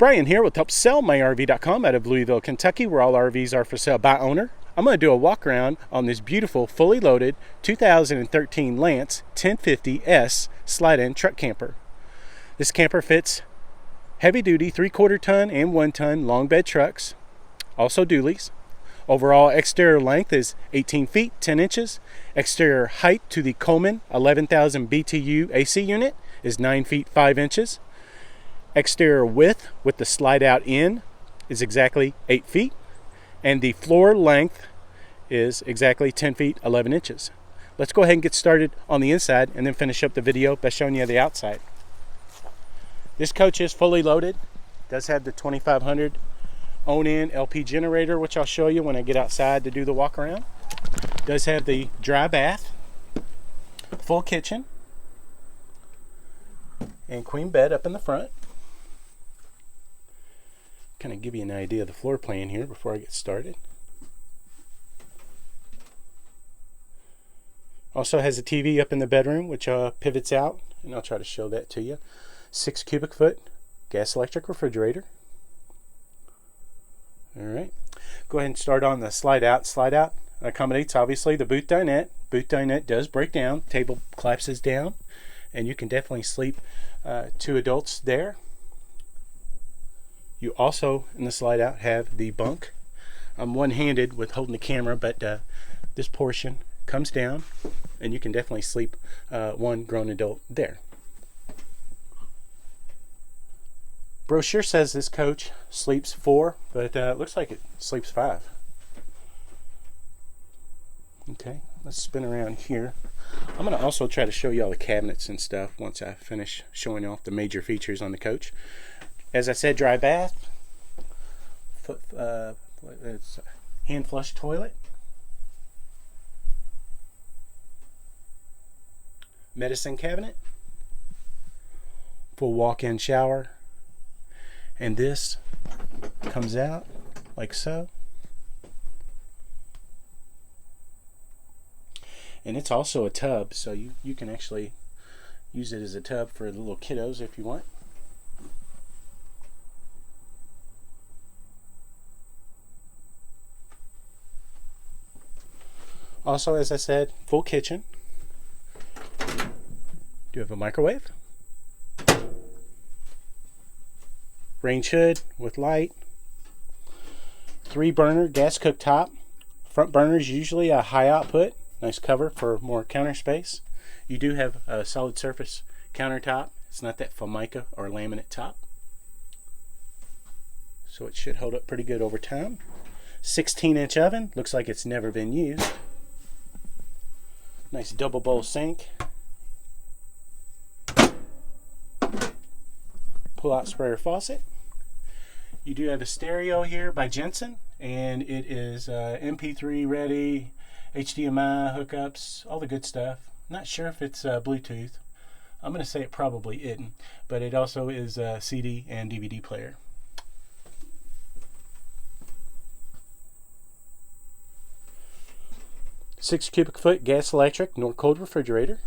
Brian here with HelpSellMyRV.com out of Louisville, Kentucky, where all RVs are for sale by owner. I'm going to do a walk around on this beautiful, fully loaded 2013 Lance 1050S slide-in truck camper. This camper fits heavy-duty 3/4 ton and 1 ton long bed trucks, also dualies. Overall exterior length is 18 feet 10 inches. Exterior height to the Coleman 11,000 BTU AC unit is 9 feet 5 inches. Exterior width with the slide out in is exactly 8 feet, and the floor length is exactly 10 feet 11 inches. Let's go ahead and get started on the inside and then finish up the video by showing you the outside. This coach is fully loaded. Does have the 2500 Onan LP generator, which I'll show you when I get outside to do the walk around. Does have the dry bath, full kitchen, and queen bed up in the front. Kind of give you an idea of the floor plan here before I get started. Also has a TV up in the bedroom, which pivots out, and I'll try to show that to you. 6 cubic foot gas electric refrigerator. Alright, go ahead and start on the slide out. Slide out accommodates obviously the boot dinette. Boot dinette does break down, table collapses down, and you can definitely sleep 2 adults there. You also, in the slide out, have the bunk. I'm one-handed with holding the camera, but this portion comes down, and you can definitely sleep 1 grown adult there. Brochure says this coach sleeps 4, but it looks like it sleeps 5. Okay, let's spin around here. I'm going to also try to show you all the cabinets and stuff once I finish showing off the major features on the coach. As I said, dry bath, hand flush toilet, medicine cabinet, full walk-in shower, and this comes out like so. And it's also a tub, so you can actually use it as a tub for the little kiddos if you want. Also, as I said, full kitchen. Do have a microwave, range hood with light, 3 burner gas cooktop. Front burner is usually a high output. Nice cover for more counter space. You do have a solid surface countertop. It's not that Formica or laminate top, so it should hold up pretty good over time. 16-inch oven. Looks like it's never been used. Nice double bowl sink. Pull out sprayer faucet. You do have a stereo here by Jensen, and it is MP3 ready, HDMI hookups, all the good stuff. Not sure if it's Bluetooth. I'm going to say it probably isn't, but it also is a CD and DVD player. Six cubic foot gas electric nor cold refrigerator.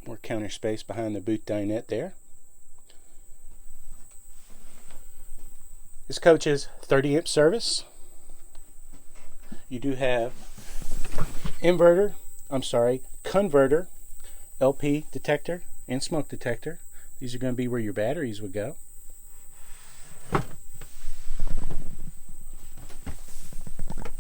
More counter space behind the boot dinette there. This coach is 30 amp service. You do have converter, LP detector, and smoke detector. These are going to be where your batteries would go.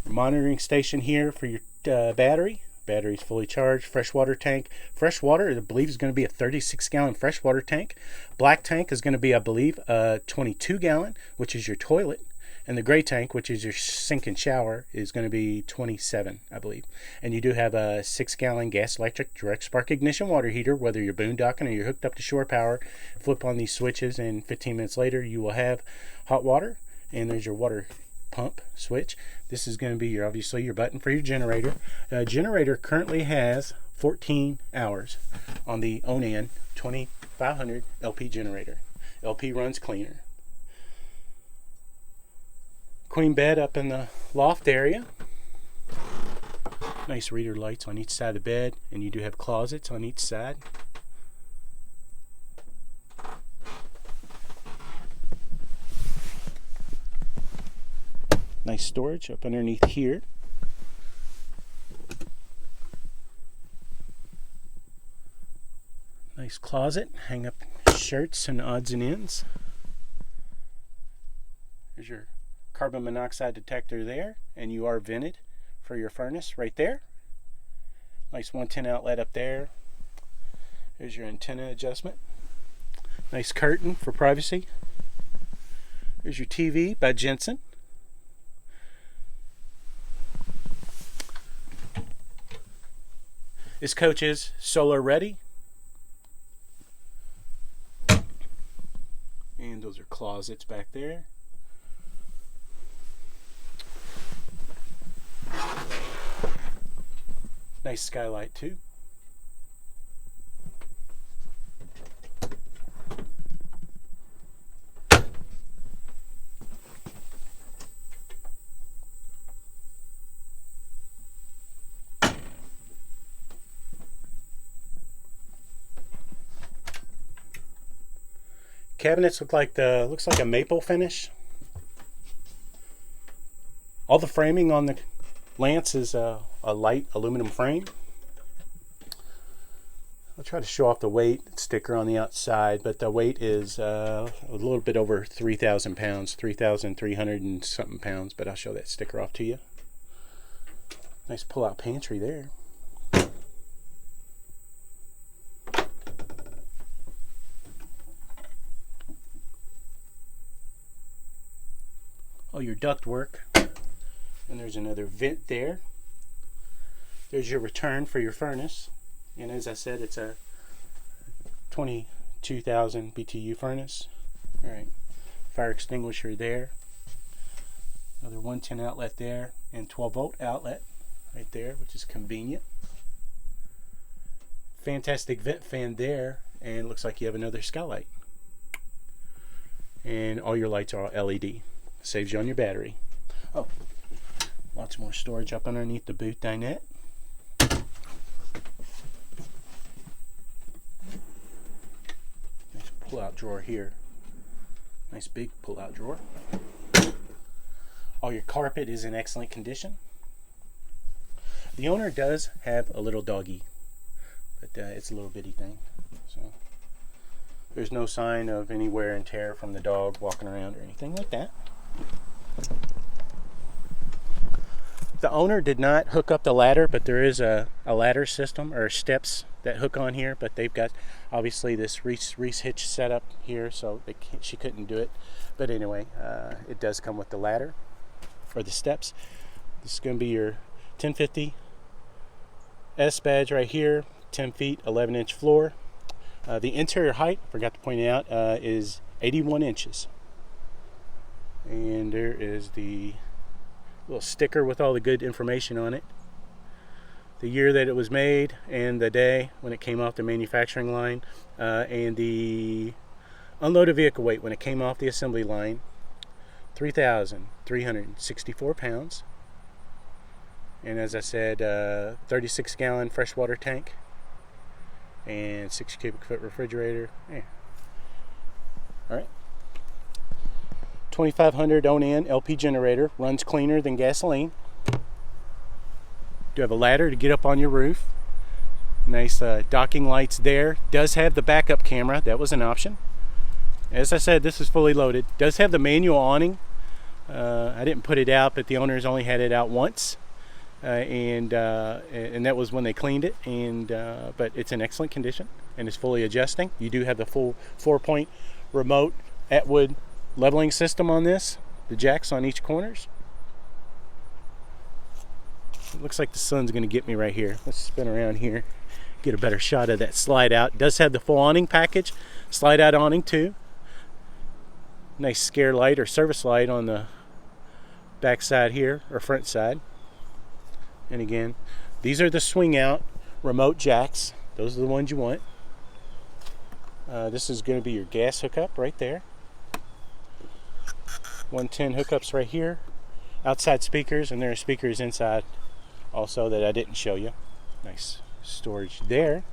Monitoring station here for your battery. Battery's fully charged. Freshwater tank. Freshwater, I believe, is going to be a 36-gallon freshwater tank. Black tank is going to be, I believe, a 22-gallon, which is your toilet. And the gray tank, which is your sink and shower, is going to be 27, I believe. And you do have a 6-gallon gas electric direct spark ignition water heater, whether you're boondocking or you're hooked up to shore power. Flip on these switches, and 15 minutes later you will have hot water. And there's your water pump switch. This is going to be obviously your button for your generator. Generator currently has 14 hours on the Onan 2500 LP generator. LP runs cleaner. Queen bed up in the loft area. Nice reader lights on each side of the bed, and you do have closets on each side. Nice storage up underneath here. Nice closet, hang up shirts and odds and ends. There's your carbon monoxide detector there, and you are vented for your furnace right there. Nice 110 outlet up there. There's your antenna adjustment. Nice curtain for privacy. There's your TV by Jensen. This coach is solar ready. And those are closets back there. Nice skylight too. Cabinets looks like a maple finish. All the framing on the Lance is a light aluminum frame. I'll try to show off the weight sticker on the outside, but the weight is a little bit over 3,000 pounds, 3,300 and something pounds, but I'll show that sticker off to you. Nice pull-out pantry there. All your duct work. And there's another vent there. There's your return for your furnace. And as I said, it's a 22,000 BTU furnace. Alright, fire extinguisher there. Another 110 outlet there, and 12 volt outlet right there, which is convenient. Fantastic vent fan there, and looks like you have another skylight. And all your lights are LED. Saves you on your battery. Oh, lots more storage up underneath the boot dinette. Nice pull-out drawer here. Nice big pull-out drawer. All your carpet is in excellent condition. The owner does have a little doggy, but it's a little bitty thing. So there's no sign of any wear and tear from the dog walking around or anything like that. The owner did not hook up the ladder, but there is a ladder system or steps that hook on here, but they've got obviously this Reese hitch set up here, so she couldn't do it. But anyway, it does come with the ladder or the steps. This is going to be your 1050 S badge right here, 10 feet, 11-inch floor. The interior height, forgot to point it out, is 81 inches. And there is the little sticker with all the good information on it. The year that it was made and the day when it came off the manufacturing line, and the unloaded vehicle weight when it came off the assembly line, 3,364 pounds. And as I said, 36-gallon freshwater tank and 6 cubic foot refrigerator. Yeah. All right. 2500 Onan LP generator, runs cleaner than gasoline. Do have a ladder to get up on your roof. Nice docking lights there. Does have the backup camera, that was an option. As I said, this is fully loaded. Does have the manual awning. I didn't put it out, but the owners only had it out once, and that was when they cleaned it. But it's in excellent condition and is fully adjusting. You do have the full 4-point remote Atwood leveling system on this, the jacks on each corners. It looks like the sun's going to get me right here. Let's spin around here, get a better shot of that slide out. It does have the full awning package, slide out awning too. Nice scare light or service light on the back side here, or front side. And again, these are the swing out remote jacks. Those are the ones you want. This is going to be your gas hookup right there. 110 hookups right here. Outside speakers, and there are speakers inside also that I didn't show you. Nice storage there.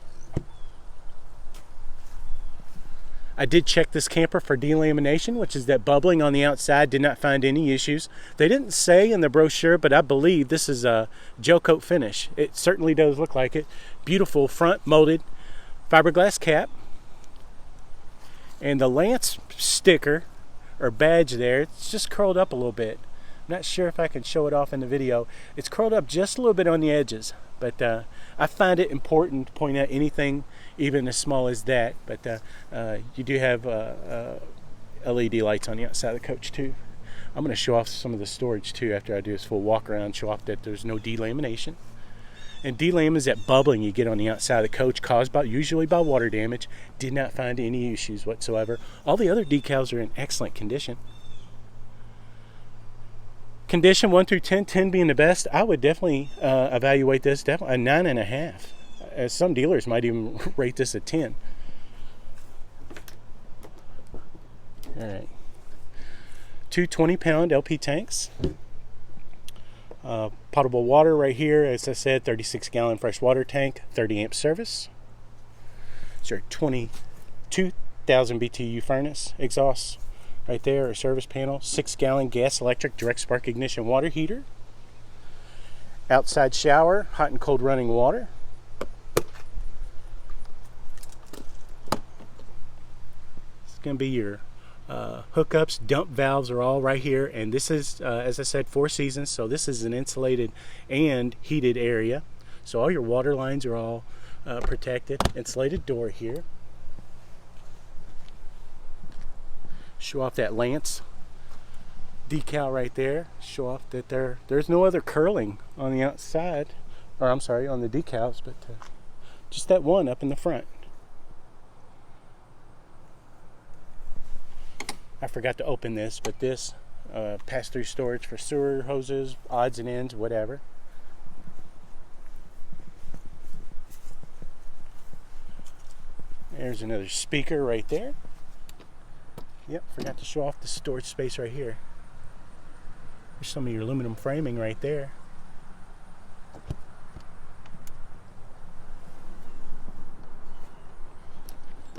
I did check this camper for delamination, which is that bubbling on the outside. Did not find any issues. They didn't say in the brochure, but I believe this is a gel coat finish. It certainly does look like it. Beautiful front molded fiberglass cap. And the Lance sticker or badge there, it's just curled up a little bit. I'm not sure if I can show it off in the video. It's curled up just a little bit on the edges, but I find it important to point out anything even as small as that. But you do have LED lights on the outside of the coach too. I'm going to show off some of the storage too after I do this full walk around, show off that there's no delamination. And delam is that bubbling you get on the outside of the coach caused usually by water damage. Did not find any issues whatsoever. All the other decals are in excellent condition. Condition 1 through 10, 10 being the best. I would definitely evaluate this definitely a 9.5. As some dealers might even rate this a 10. All right. 2 20-pound LP tanks. Potable water right here, as I said, 36-gallon fresh water tank, 30 amp service. It's your 22,000 BTU furnace exhaust right there, or service panel. 6-gallon gas electric direct spark ignition water heater. Outside shower, hot and cold running water. It's going to be your hookups. Dump valves are all right here, and this is as I said, 4 seasons, so this is an insulated and heated area, so all your water lines are all protected. Insulated door here. Show off that Lance decal right there. Show off that there's no other curling on the outside, or I'm sorry, on the decals, but just that one up in the front. I forgot to open this, but this pass-through storage for sewer hoses, odds and ends, whatever. There's another speaker right there. Yep, forgot to show off the storage space right here. There's some of your aluminum framing right there.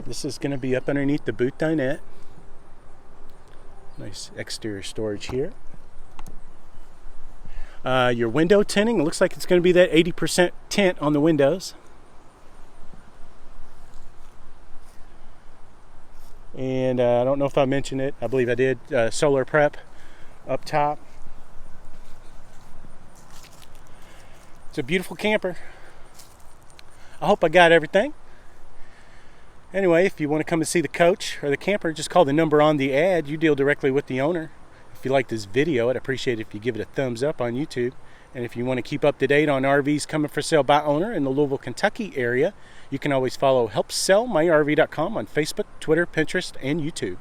This is going to be up underneath the boot dinette. Nice exterior storage here. Your window tinting, it looks like it's going to be that 80% tint on the windows. And I don't know if I mentioned it. I believe I did. Solar prep up top. It's a beautiful camper. I hope I got everything. Anyway, if you want to come and see the coach or the camper, just call the number on the ad. You deal directly with the owner. If you like this video, I'd appreciate it if you give it a thumbs up on YouTube. And if you want to keep up to date on RVs coming for sale by owner in the Louisville, Kentucky area, you can always follow HelpSellMyRV.com on Facebook, Twitter, Pinterest, and YouTube.